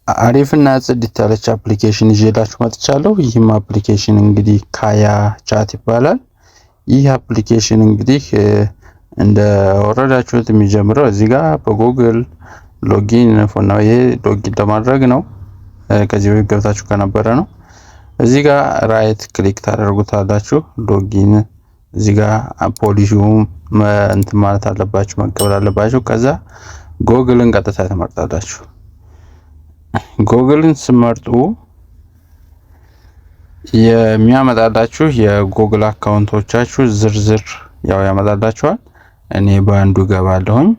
አሪፍና ጽድት ያለች አፕሊኬሽን ይዤላችሁ መጥቻለሁ። ይህም አፕሊኬሽን እንግዲህ ካያ ቻት ይባላል። ይህ አፕሊኬሽን እንግዲህ እንደ ወረዳችሁት የሚጀምረው እዚህ ጋር በጉግል ሎጊን ነው። ይሄ ሎጊን ለማድረግ ነው። ከዚህ በፊት ገብታችሁ ከነበረ ነው። እዚህ ጋር ራይት ክሊክ ታደርጉታላችሁ። ሎጊን እዚህ ጋር ፖሊሲውም እንትን ማለት አለባችሁ፣ መቀበል አለባችሁ። ከዛ ጉግልን ቀጥታ ትመርጣላችሁ። ጉግልን ስመርጡ የሚያመጣላችሁ የጉግል አካውንቶቻችሁ ዝርዝር ያው ያመጣላችኋል። እኔ በአንዱ ገባለሁኝ።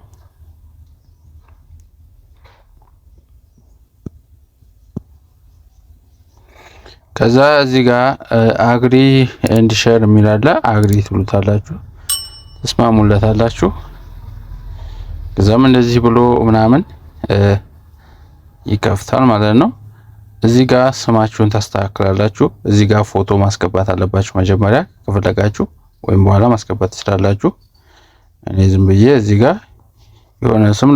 ከዛ እዚህ ጋር አግሪ ኤንድ ሼር የሚል አለ። አግሪ ትሉታላችሁ፣ ተስማሙለታላችሁ። ከዛም እንደዚህ ብሎ ምናምን ይከፍታል ማለት ነው። እዚህ ጋር ስማችሁን ታስተካክላላችሁ። እዚህ ጋር ፎቶ ማስገባት አለባችሁ መጀመሪያ ከፈለጋችሁ፣ ወይም በኋላ ማስገባት ትችላላችሁ። እኔ ዝም ብዬ እዚህ ጋር የሆነ ስም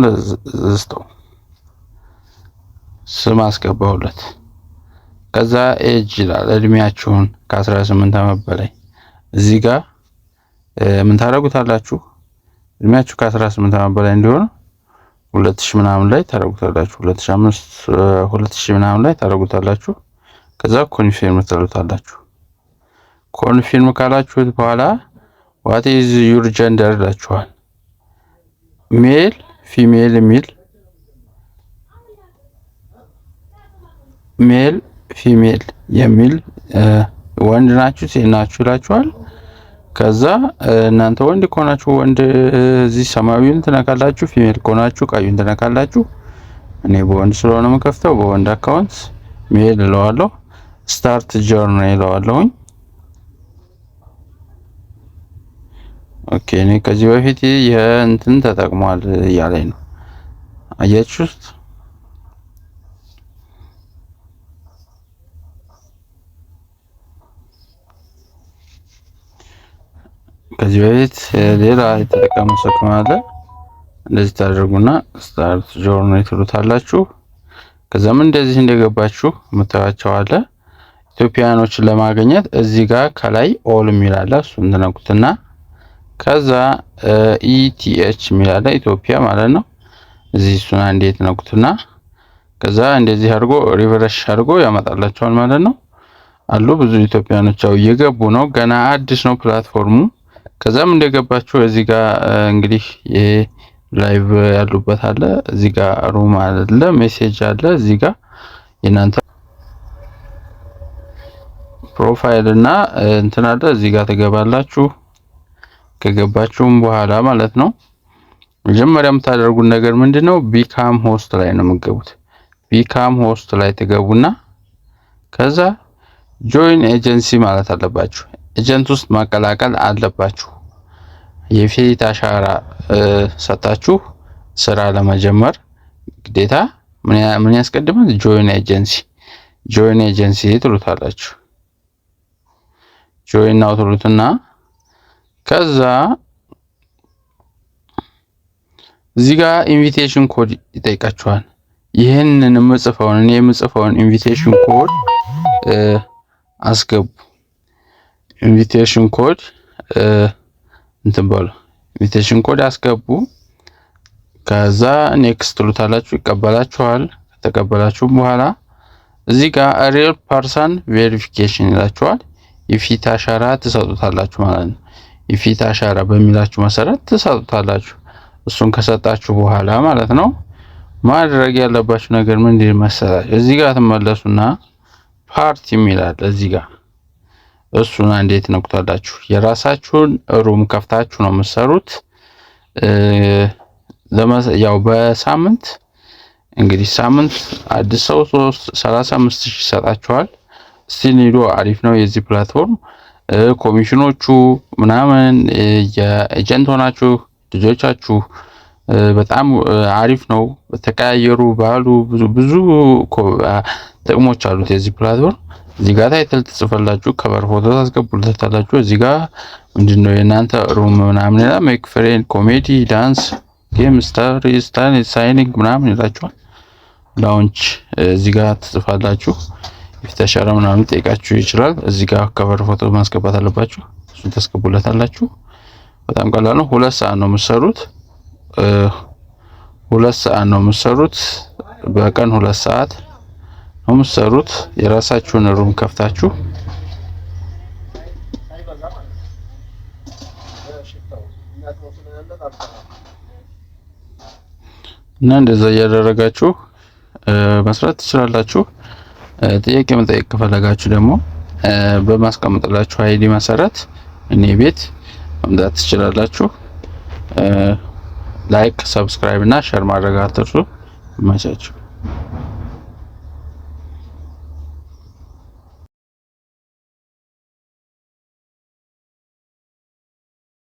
ልስጠው፣ ስም አስገባሁለት። ከዛ ኤጅ ይላል፣ እድሜያችሁን ከ18 ዓመት በላይ እዚህ ጋር ምን ታደርጉታላችሁ? እድሜያችሁ ከ18 ዓመት በላይ እንዲሆን 2000 ምናምን ላይ ታደርጉታላችሁ። 2005 2000 ምናምን ላይ ታደርጉታላችሁ። ከዛ ኮንፊርም ትሉታላችሁ። ኮንፊርም ካላችሁት በኋላ ዋት ኢዝ ዩር ጀንደር ይላችኋል። ሜል ፊሜል የሚል ሜል ፊሜል የሚል ወንድ ናችሁ ሴት ናችሁ ይላችኋል። ከዛ እናንተ ወንድ ከሆናችሁ ወንድ እዚህ ሰማያዊውን ትነካላችሁ፣ ፊሜል ከሆናችሁ ቀዩን ትነካላችሁ። እኔ በወንድ ስለሆነ የምከፍተው በወንድ አካውንት ሜል እለዋለሁ። ስታርት ጆርኒ እለዋለሁኝ። ኦኬ እኔ ከዚህ በፊት የእንትን ተጠቅሟል እያለኝ ነው። አያችሁት? ከዚህ በፊት ሌላ የተጠቀመ ሰው ካለ እንደዚህ ታደርጉና ስታርት ጆርኒ ትሉታላችሁ። ከዛም እንደዚህ እንደገባችሁ የምታዩቸው አለ። ኢትዮጵያኖችን ለማግኘት እዚህ ጋር ከላይ ኦል የሚል አለ። እሱን ትነኩትና ከዛ ኢቲኤች የሚል አለ፣ ኢትዮጵያ ማለት ነው። እዚህ እሱን አንዴ ትነኩትና ከዛ እንደዚህ አድርጎ ሪቨርሽ አድርጎ ያመጣላችኋል ማለት ነው። አሉ ብዙ ኢትዮጵያኖች ያው እየገቡ ነው፣ ገና አዲስ ነው ፕላትፎርሙ። ከዛም እንደገባችሁ እዚህ ጋር እንግዲህ ይሄ ላይቭ ያሉበት አለ፣ እዚህ ጋር ሩም አለ፣ ሜሴጅ አለ፣ እዚህ ጋር የናንተ ፕሮፋይል እና እንትን አለ። እዚህ ጋር ትገባላችሁ። ከገባችሁም በኋላ ማለት ነው መጀመሪያ የምታደርጉት ነገር ምንድነው? ቢካም ሆስት ላይ ነው የምትገቡት። ቢካም ሆስት ላይ ትገቡና ከዛ ጆይን ኤጀንሲ ማለት አለባችሁ። ኤጀንት ውስጥ ማቀላቀል አለባችሁ። የፊት አሻራ ሰጣችሁ ስራ ለመጀመር ግዴታ ምን ያስቀድማል? ጆይን ኤጀንሲ። ጆይን ኤጀንሲ ትሉታላችሁ። ጆይን ናው ትሉትና ከዛ እዚህ ጋር ኢንቪቴሽን ኮድ ይጠይቃችኋል። ይሄንን የምጽፈውን ኢንቪቴሽን ኮድ አስገቡ። ኢንቪቴሽን ኮድ እንትን በሉ፣ ኢንቪቴሽን ኮድ አስገቡ። ከዛ ኔክስት ትሉታላችሁ፣ ይቀበላችኋል። ከተቀበላችሁም በኋላ እዚህ ጋር ሪል ፐርሰን ቬሪፊኬሽን ይላችኋል። የፊት አሻራ ትሰጡታላችሁ ማለት ነው። የፊት አሻራ በሚላችሁ መሰረት ትሰጡታላችሁ። እሱን ከሰጣችሁ በኋላ ማለት ነው ማድረግ ያለባችሁ ነገር ምንድን መሰላችሁ? እዚህ ጋር ትመለሱና ፓርቲ የሚላል እዚህ ጋር እሱን እንዴት ነኩታላችሁ? የራሳችሁን ሩም ከፍታችሁ ነው የምትሰሩት። ያው በሳምንት እንግዲህ ሳምንት አዲስ ሰው 35000 ይሰጣችኋል። ስቲል አሪፍ ነው የዚህ ፕላትፎርም። ኮሚሽኖቹ ምናምን የኤጀንት ሆናችሁ ልጆቻችሁ በጣም አሪፍ ነው። ተቀያየሩ ባሉ ብዙ ጥቅሞች አሉት የዚህ ፕላትፎርም። እዚህ ጋር ታይትል ትጽፋላችሁ፣ ከቨር ፎቶ ታስገቡለታላችሁ። እዚህ ጋር ምንድነው የእናንተ ሩም ምናምን እና ሜክ ፍሬንድ፣ ኮሜዲ፣ ዳንስ፣ ጌም፣ ስታሪ፣ ሳይኒንግ ምናምን ይላችኋል። ላውንች እዚህ ጋር ትጽፋላችሁ። ይፍተሻራ ምናምን ጠይቃችሁ ይችላል። እዚህ ጋር ከቨር ፎቶ ማስገባት አለባችሁ። እሱን ታስገቡለታላችሁ። በጣም ቀላል ነው። 2 ሰዓት ነው የምትሰሩት። 2 ሰዓት ነው የምትሰሩት። በቀን 2 ሰዓት ነው የምትሰሩት። የራሳችሁን ሩም ከፍታችሁ እና እንደዛ እያደረጋችሁ መስራት ትችላላችሁ። ጥያቄ መጠየቅ ከፈለጋችሁ ደግሞ በማስቀመጥላችሁ አይዲ መሰረት እኔ ቤት መምጣት ትችላላችሁ። ላይክ፣ ሰብስክራይብ እና ሼር ማድረግ አትርሱ። ይመቻችሁ።